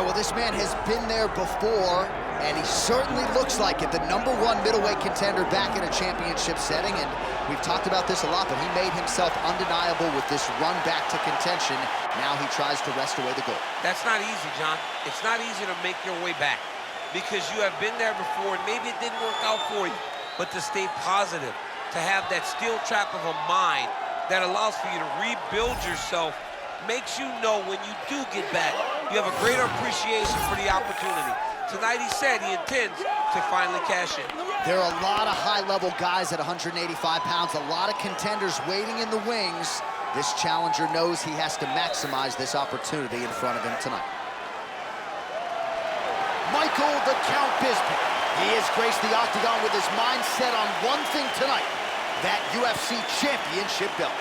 well, this man has been there before, and he certainly looks like it. The #1 middleweight contender back in a championship setting, and we've talked about this a lot, but he made himself undeniable with this run back to contention. Now he tries to wrest away the gold. That's not easy, John. It's not easy to make your way back because you have been there before, and maybe it didn't work out for you. But to stay positive, to have that steel trap of a mind that allows for you to rebuild yourself, makes you know when you do get back, you have a greater appreciation for the opportunity. Tonight he said he intends to finally cash in. There are a lot of high-level guys at 185 pounds, a lot of contenders waiting in the wings. This challenger knows he has to maximize this opportunity in front of him tonight. Michael the Count Bisping. He has graced the octagon with his mind set on one thing tonight, that UFC championship belt.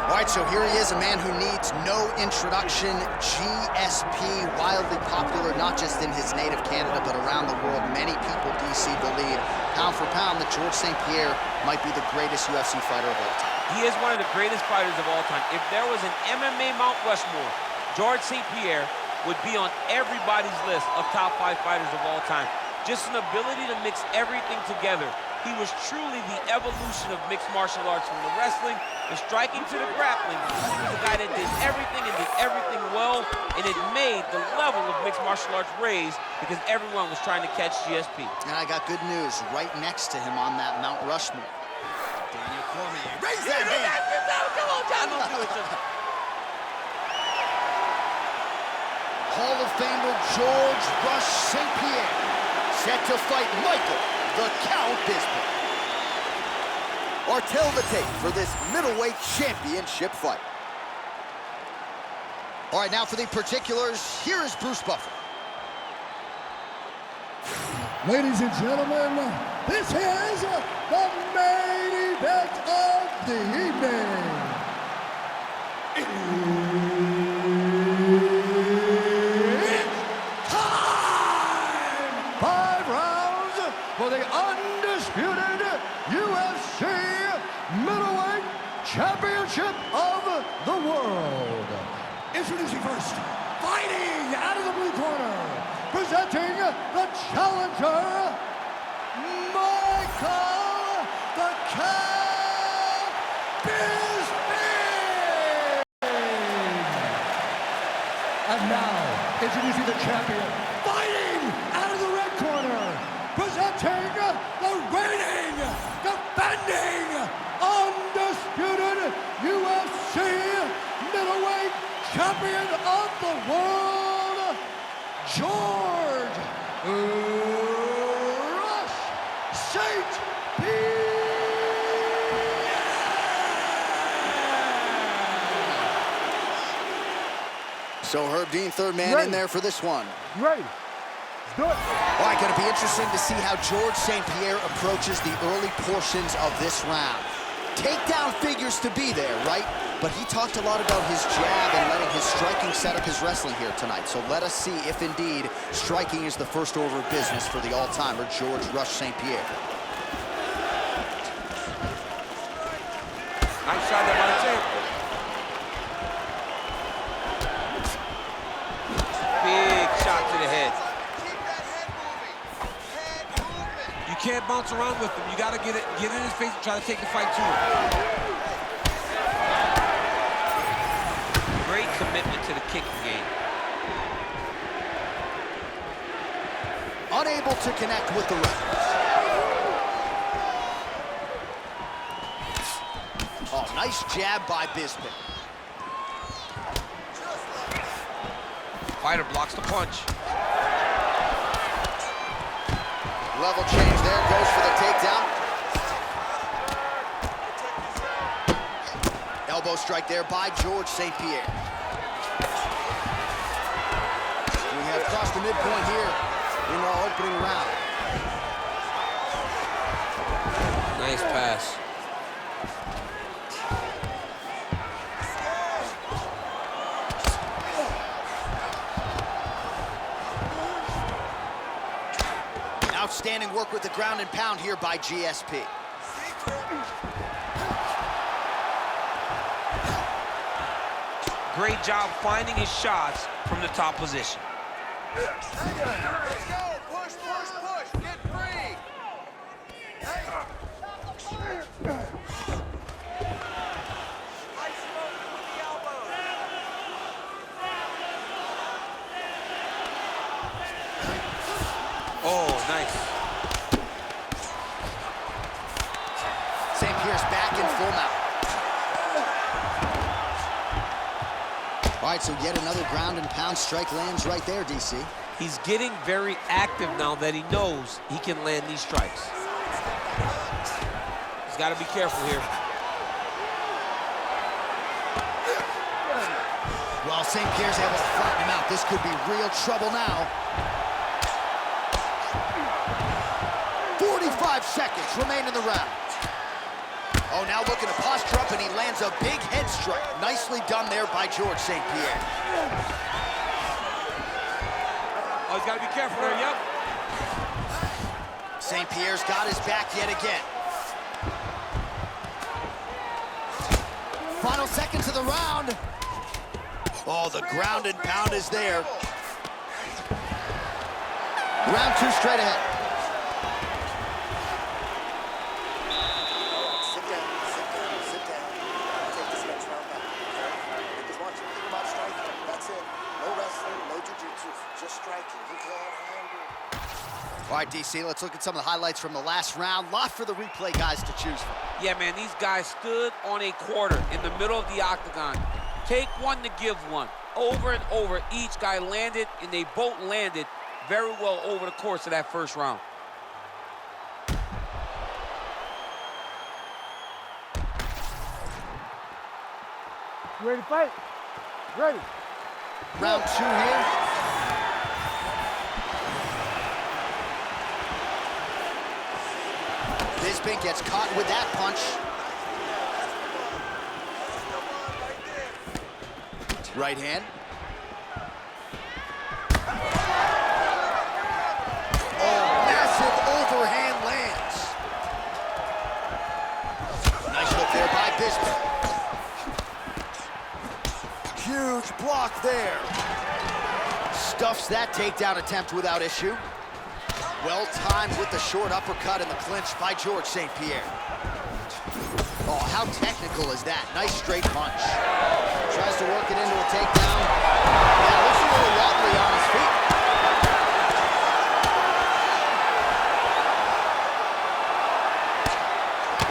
All right, so here he is, a man who needs no introduction. GSP, wildly popular, not just in his native Canada, but around the world. Many people, DC, believe, pound for pound, that George St-Pierre might be the greatest UFC fighter of all time. He is one of the greatest fighters of all time. If there was an MMA Mount Rushmore, George St-Pierre would be on everybody's list of top 5 fighters of all time. Just an ability to mix everything together. He was truly the evolution of mixed martial arts, from the wrestling, the striking to the grappling. He was a guy that did everything and did everything well, and it made the level of mixed martial arts raise because everyone was trying to catch GSP. And I got good news. Right next to him on that Mount Rushmore, Daniel Cormier. Raise that hand! Come on, John, don't do it to me. Hall of Famer George Rush St-Pierre, set to fight Michael the Count Bisping. Or tell the tape for this middleweight championship fight. All right, now for the particulars, here is Bruce Buffer. Ladies and gentlemen, this is the main event of the evening. It's time! 5 rounds for the undisputed UFC middleweight championship of the world. Introducing first, fighting out of the blue corner, presenting the challenger, Michael the Count Bisping. And now, introducing the champion, fighting out of the red corner, presenting the reigning, defending, undisputed UFC middleweight champion of the world, George Rush St-Pierre. So Herb Dean, third man in there for this one. Ready. Let's do it. All right, going to be interesting to see how George St-Pierre approaches the early portions of this round. Takedown figures to be there, right? But he talked a lot about his jab and letting his striking set up his wrestling here tonight. So let us see if indeed striking is the first order of business for the all-timer George Rush St-Pierre. Nice shot there by the champ. Big shot to the head. You can't bounce around with him. You got to get in his face and try to take the fight to him. Great commitment to the kicking game. Unable to connect with the left. Oh, nice jab by Bisping. Fighter blocks the punch. Level change there, goes for the takedown. Elbow strike there by George St-Pierre. We have crossed the midpoint here in our opening round. Nice pass. Outstanding work with the ground and pound here by GSP. Great job finding his shots from the top position. Let's go. Push, push, push. Get free. Oh, nice. St-Pierre's back in full mount. All right, so yet another ground and pound strike lands right there, DC. He's getting very active now that he knows he can land these strikes. He's got to be careful here. Well, St-Pierre's able to flatten him out. This could be real trouble now. 45 seconds remain in the round. Oh, now looking to posture up, and he lands a big head strike. Nicely done there by George St-Pierre. Oh, he's got to be careful there, yep. St-Pierre's got his back yet again. Final seconds of the round. Oh, the ground and pound is there. Round two straight ahead. Sit down, sit down. Take this next round back, okay? I just want you to think about striking. That's it. No wrestling, no jiu-jitsu, just striking. You can't handle it. All right, DC, let's look at some of the highlights from the last round. Lot for the replay guys to choose from. Yeah, man, these guys stood on a quarter in the middle of the octagon. Take one to give one. Over and over, each guy landed, and they both landed very well over the course of that first round. You ready to fight? Ready. Round two here. Bisping gets caught with that punch. Right hand. Oh, massive overhand lands. Nice hook there by Bisping. Huge block there. Stuffs that takedown attempt without issue. Well timed with the short uppercut in the clinch by George St-Pierre. Oh, how technical is that? Nice straight punch. Tries to work it into a takedown. Yeah, looks a little wobbly on his feet.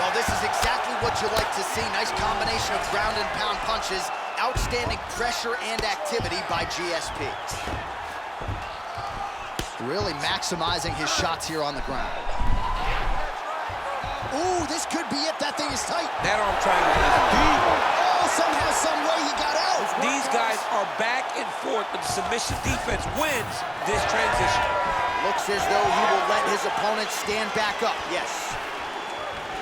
Well, this is exactly what you like to see. Nice combination of ground and pound punches. Outstanding pressure and activity by GSP. Really maximizing his shots here on the ground. Ooh, this could be it. That thing is tight. That arm triangle is deep. Oh, somehow, some way he got out. These guys are back and forth, but the submission defense wins this transition. Looks as though he will let his opponent stand back up. Yes.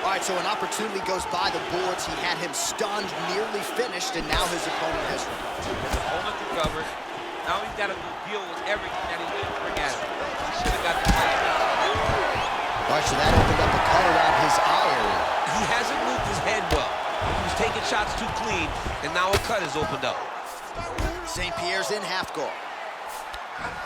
All right, so an opportunity goes by the boards. He had him stunned, nearly finished, and now his opponent has recovered. His opponent recovered. Now he's got to deal with everything that he's going to bring at him. He should have got the fight. All right, so that opened up a cut around his eye area. He hasn't moved his head well. He was taking shots too clean, and now a cut has opened up. St-Pierre's in half guard.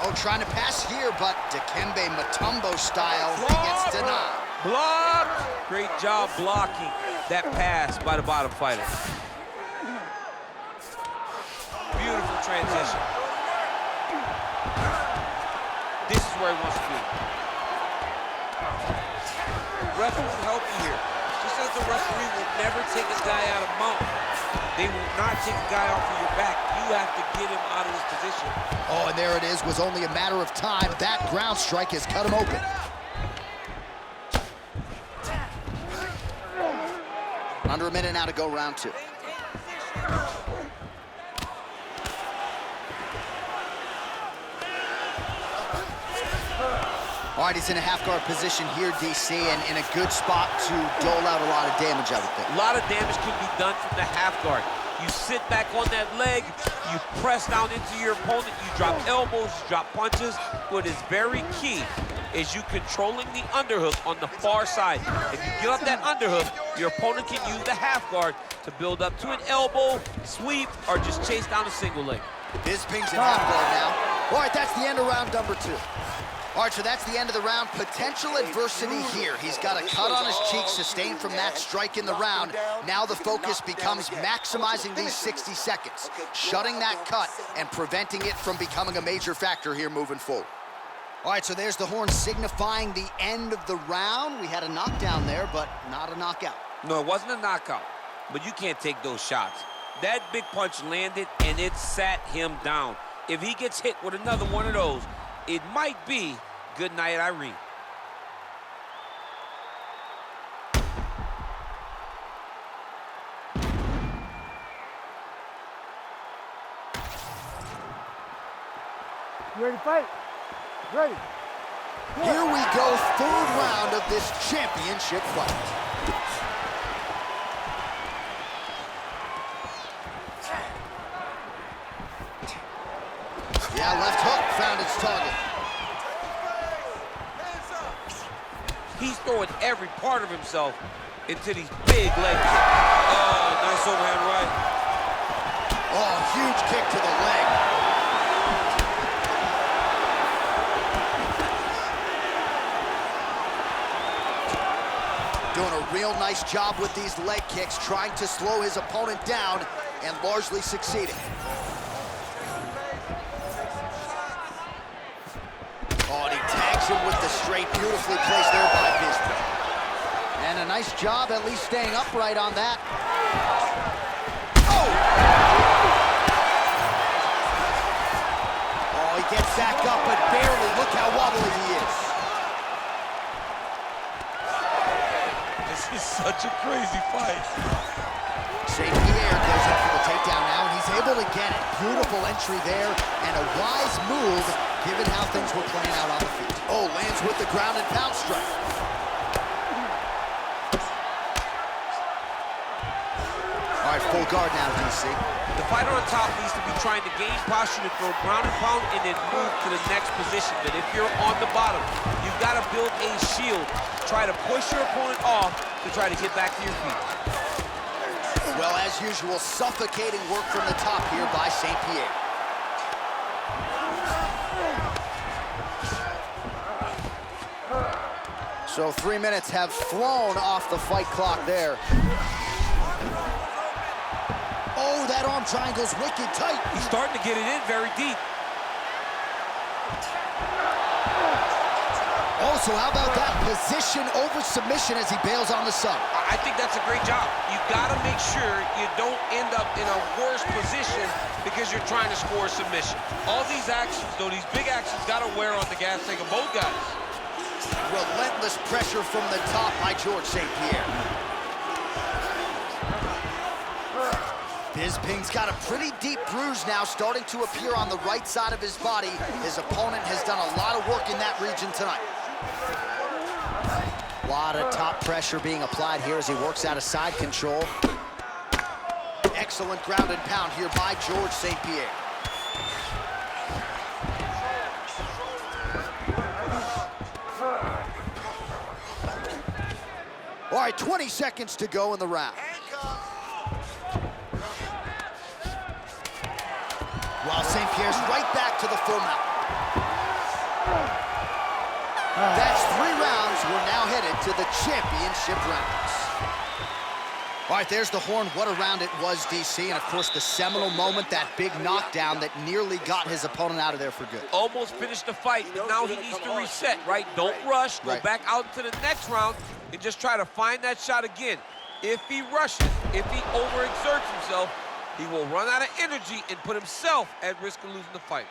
Oh, trying to pass here, but Dikembe Mutombo style, he gets denied. Block! Great job blocking that pass by the bottom fighter. Beautiful transition. This is where he wants to be. Ref will help you here. Just as the referee will never take a guy out of mount, they will not take a guy off of your back. You have to get him out of this position. Oh, and there it is. Was only a matter of time. That ground strike has cut him open. Under a minute now to go, round two. All right, he's in a half-guard position here, DC, and in a good spot to dole out a lot of damage, I would think. A lot of damage can be done from the half guard. You sit back on that leg, you press down into your opponent, you drop elbows, you drop punches. What is very key is you controlling the underhook on the far side. If you give up that underhook, your opponent can use the half guard to build up to an elbow, sweep, or just chase down a single leg. Bisping's in half guard now. All right, that's the end of round number 2. All right, so that's the end of the round. Potential adversity here. He's got a cut on his cheek sustained from that strike in the round. Now the focus becomes maximizing these 60 seconds, shutting that cut and preventing it from becoming a major factor here moving forward. All right, so there's the horn signifying the end of the round. We had a knockdown there, but not a knockout. No, it wasn't a knockout, but you can't take those shots. That big punch landed, and it sat him down. If he gets hit with another one of those, it might be good night, Irene. You ready to fight? Ready. Here we go, 3rd round of this championship fight. Yeah, left hook found its target. He's throwing every part of himself into these big leg kicks. Oh, nice overhand right. Oh, huge kick to the leg. Doing a real nice job with these leg kicks, trying to slow his opponent down and largely succeeding. Oh, and he tags him with the straight, beautifully placed there by Bisping. And a nice job at least staying upright on that. Oh! Oh, he gets back up, but barely. Look how wobbly he is. This is such a crazy fight. St-Pierre goes up for the takedown now, and he's able to get it. Beautiful entry there, and a wise move, given how things were playing out on the feet. Oh, lands with the ground and pound strike. All right, full guard now, DC. The fighter on top needs to be trying to gain posture to throw ground and pound and then move to the next position. But if you're on the bottom, you've got to build a shield. Try to push your opponent off to try to get back to your feet. Well, as usual, suffocating work from the top here by St-Pierre. So 3 minutes have flown off the fight clock there. Oh, that arm triangle's wicked tight. He's starting to get it in very deep. Oh, so how about that position over submission as he bails on the sub? I think that's a great job. You gotta make sure you don't end up in a worse position because you're trying to score a submission. All these actions, though, these big actions, gotta wear on the gas tank of both guys. Relentless pressure from the top by George St-Pierre. Bisping's got a pretty deep bruise now starting to appear on the right side of his body. His opponent has done a lot of work in that region tonight. A lot of top pressure being applied here as he works out of side control. Excellent ground and pound here by George St-Pierre. All right, 20 seconds to go in the round. While St-Pierre's right back to the full mount. That's 3 rounds. We're now headed to the championship rounds. All right, there's the horn. What a round it was, DC. And, of course, the seminal moment, that big knockdown that nearly got his opponent out of there for good. Almost finished the fight, but now he needs to reset, right? Don't rush. Go back out into the next round and just try to find that shot again. If he rushes, if he overexerts himself, he will run out of energy and put himself at risk of losing the fight.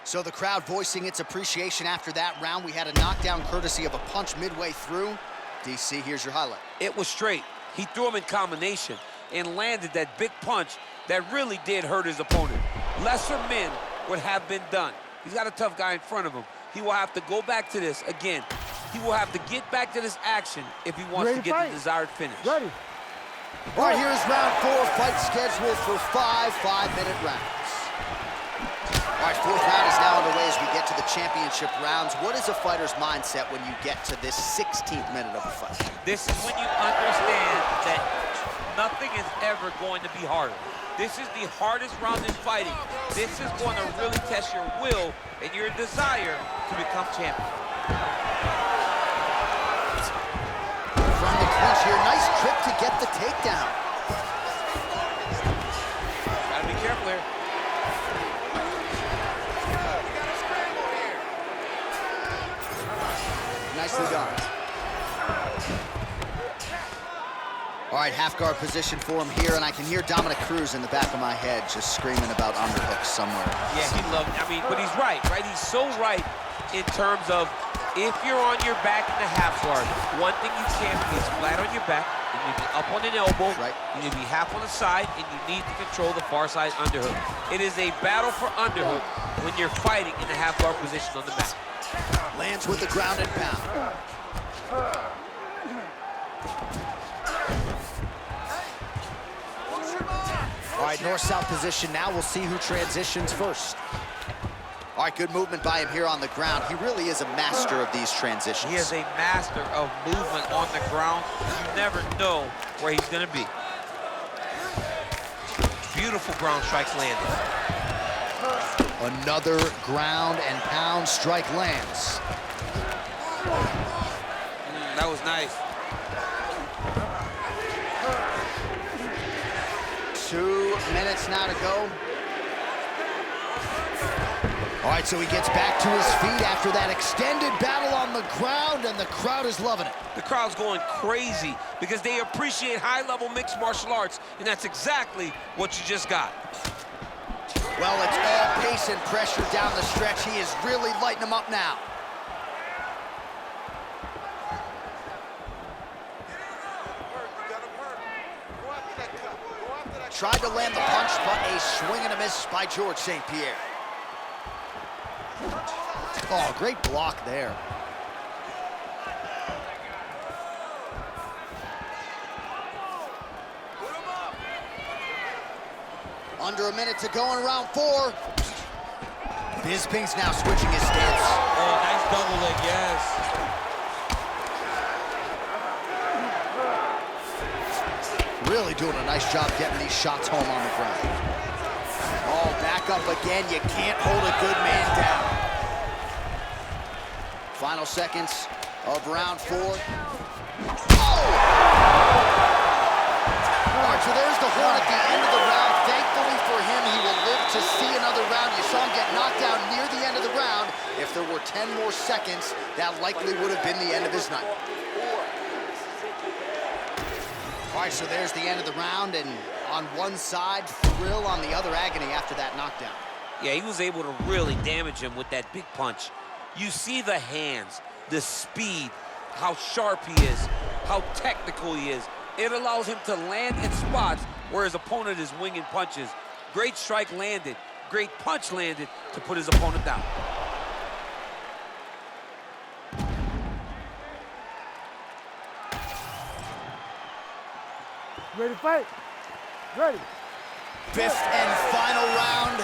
So the crowd voicing its appreciation after that round. We had a knockdown courtesy of a punch midway through. DC, here's your highlight. It was straight. He threw him in combination and landed that big punch that really did hurt his opponent. Lesser men would have been done. He's got a tough guy in front of him. He will have to go back to this again. He will have to get back to this action if he wants to get the desired finish. Ready. All right, here's round 4, fight scheduled for 5 5-minute rounds. All right, fourth round is now underway as we get to the championship rounds. What is a fighter's mindset when you get to this 16th minute of a fight? This is when you understand that nothing is ever going to be harder. This is the hardest round in fighting. This is going to really test your will and your desire to become champion. From the clinch here, nice trip to get the takedown. Gotta be careful here. Nicely done. All right, half guard position for him here, and I can hear Dominic Cruz in the back of my head just screaming about underhooks somewhere. Yeah, he loved it. I mean, but he's right? He's so right in terms of if you're on your back in the half guard, one thing you can't be is flat on your back. You need to be up on an elbow. Right. You need to be half on the side, and you need to control the far side underhook. It is a battle for underhook when you're fighting in the half guard position on the mat. Lands with the ground and pound. All right, north-south position now. We'll see who transitions first. All right, good movement by him here on the ground. He really is a master of these transitions. He is a master of movement on the ground. You never know where he's going to be. Beautiful ground strike landing. Another ground and pound strike lands. That was nice. 2 minutes now to go. All right, so he gets back to his feet after that extended battle on the ground, and the crowd is loving it. The crowd's going crazy because they appreciate high-level mixed martial arts, and that's exactly what you just got. Well, it's all pace and pressure down the stretch. He is really lighting them up now. Tried to land the punch, but a swing and a miss by George St-Pierre. Oh, great block there. Under a minute to go in round 4. Bisping's now switching his stance. Oh, nice double leg, yes. Really doing a nice job getting these shots home on the ground. Oh, back up again. You can't hold a good man down. Final seconds of round 4. Oh! All right, so there's the horn at the end of the round. Thankfully for him, he will live to see another round. You saw him get knocked down near the end of the round. If there were 10 more seconds, that likely would have been the end of his night. All right, so there's the end of the round, and on one side, thrill, on the other, agony after that knockdown. Yeah, he was able to really damage him with that big punch. You see the hands, the speed, how sharp he is, how technical he is. It allows him to land in spots where his opponent is winging punches. Great strike landed, great punch landed to put his opponent down. Ready to fight? Ready. 5th and final round.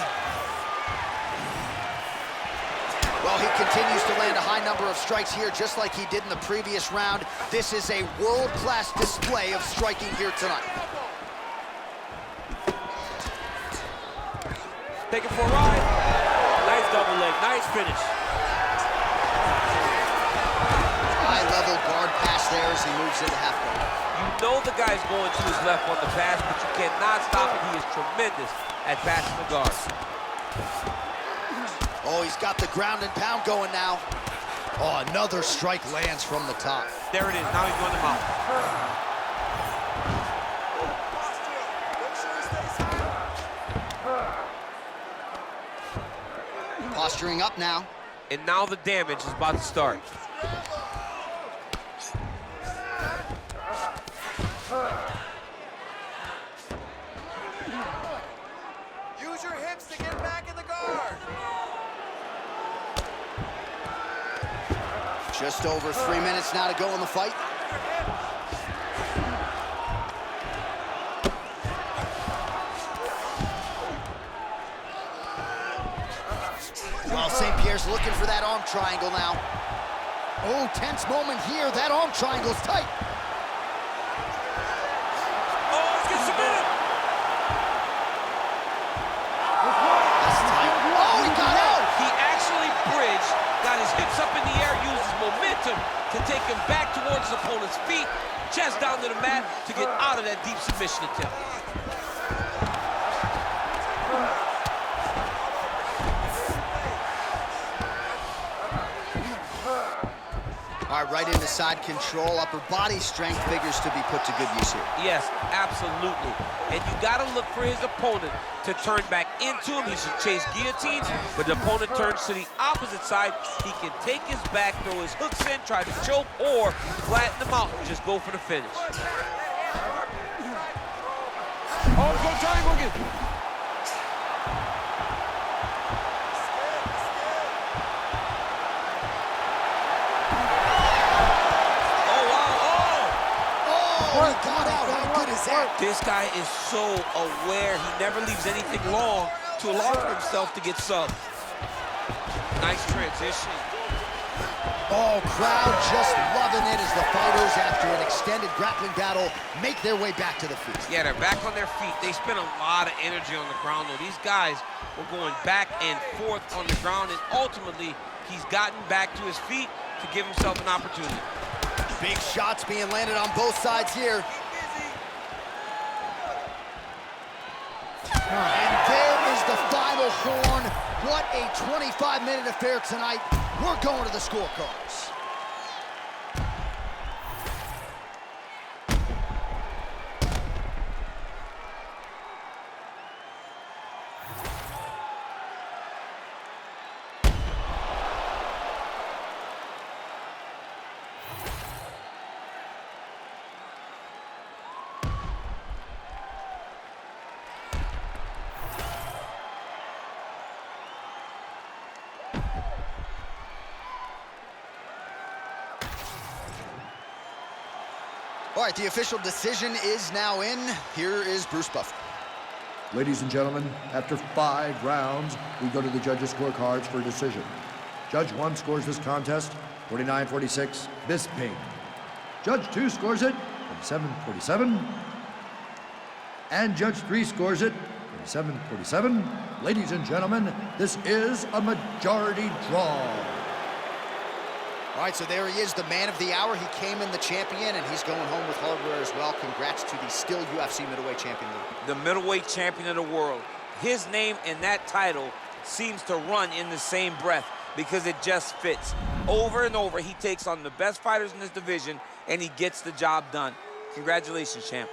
Well, he continues to land a high number of strikes here, just like he did in the previous round. This is a world-class display of striking here tonight. Take it for a ride. Nice double leg, nice finish. High-level guard pass there as he moves into half guard. You know the guy's going to his left on the pass, but you cannot stop him. He is tremendous at passing the guard. Oh, he's got the ground and pound going now. Oh, another strike lands from the top. There it is. Now he's going to mount. Posturing up now. And now the damage is about to start. Use your hips to get back in the guard. Just over 3 minutes now to go in the fight. Well, St-Pierre's looking for that arm triangle now. Oh, tense moment here. That arm triangle's tight. Oh, let's get submitted. That's tight. Oh, he got out. He actually bridged, got his hips up in the air, used his momentum to take him back towards his opponent's feet, chest down to the mat to get out of that deep submission attempt. All right, right into side control. Upper body strength figures to be put to good use here. Yes, absolutely. And you got to look for his opponent to turn back into him. He should chase guillotine, but the opponent turns to the opposite side. He can take his back, throw his hooks in, try to choke, or flatten him out and just go for the finish. Oh, go triangle again. Oh, he got out. How good is that? This guy is so aware. He never leaves anything long to allow for himself to get subbed. Nice transition. Oh, crowd just loving it as the fighters, after an extended grappling battle, make their way back to the feet. Yeah, they're back on their feet. They spent a lot of energy on the ground, though. These guys were going back and forth on the ground, and ultimately, he's gotten back to his feet to give himself an opportunity. Big shots being landed on both sides here. And there is the final horn. What a 25-minute affair tonight. We're going to the scorecards. All right, the official decision is now in. Here is Bruce Buffer. Ladies and gentlemen, after 5 rounds, we go to the judges' scorecards for a decision. Judge 1 scores this contest 49-46, Bisping. Judge 2 scores it 47-47. And Judge 3 scores it 47-47. Ladies and gentlemen, this is a majority draw. All right, so there he is, the man of the hour. He came in the champion, and he's going home with hardware as well. Congrats to the still UFC middleweight champion. The middleweight champion of the world. His name and that title seems to run in the same breath because it just fits. Over and over, he takes on the best fighters in this division, and he gets the job done. Congratulations, champ.